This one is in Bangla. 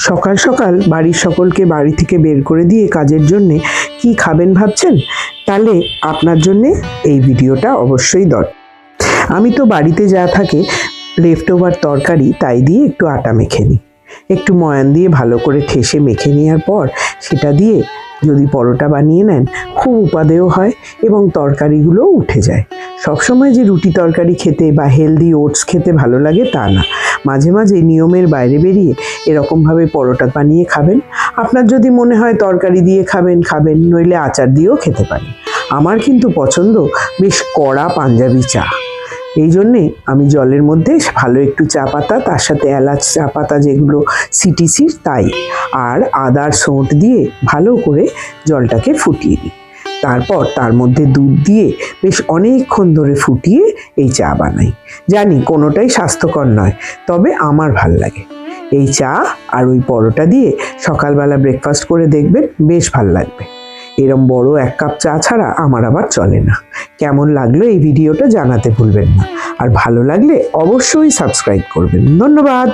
সকাল সকাল বাড়ির সকলকে বাড়ি থেকে বের করে দিয়ে কাজের জন্যে কি খাবেন ভাবছেন? তাহলে আপনার জন্যে এই ভিডিওটা অবশ্যই দরকার। আমি তো বাড়িতে যা থাকে লেফট ওভার তরকারি তাই দিয়ে একটু আটা মেখে নিই। একটু ময়ান দিয়ে ভালো করে ঠেসে মেখে নেওয়ার পর সেটা দিয়ে যদি পরোটা বানিয়ে নেন খুব উপাদেয় হয় এবং তরকারিগুলোও উঠে যায়। সবসময় যে রুটি তরকারি খেতে বা হেলদি ওটস খেতে ভালো লাগে তা না, মাঝে মাঝে নিয়মের বাইরে বেরিয়ে এরকমভাবে পরোটা বানিয়ে খাবেন। আপনার যদি মনে হয় তরকারি দিয়ে খাবেন, নইলে আচার দিয়েও খেতে পারেন। আমার কিন্তু পছন্দ বেশ কড়া পাঞ্জাবি চা। এই জন্যে আমি জলের মধ্যে ভালো একটু চা পাতা, তার সাথে এলাচ চা পাতা যেগুলো সিটিসির তাই, আর আদার সোঁট দিয়ে ভালো করে জলটাকে ফুটিয়ে দিই। তারপর তার মধ্যে দুধ দিয়ে বেশ অনেকক্ষণ ধরে ফুটিয়ে এই চা বানাই। জানি কোনোটাই স্বাস্থ্যকর নয়, তবে আমার ভাল লাগে। এই চা আর ওই পরোটা দিয়ে সকালবেলা ব্রেকফাস্ট করে দেখবেন, বেশ ভাল লাগবে। এরম বড় 1 কাপ চা ছাড়া আমার আবার চলে না। কেমন লাগলো এই ভিডিওটা জানাতে ভুলবেন না, আর ভালো লাগলে অবশ্যই সাবস্ক্রাইব করবেন। ধন্যবাদ।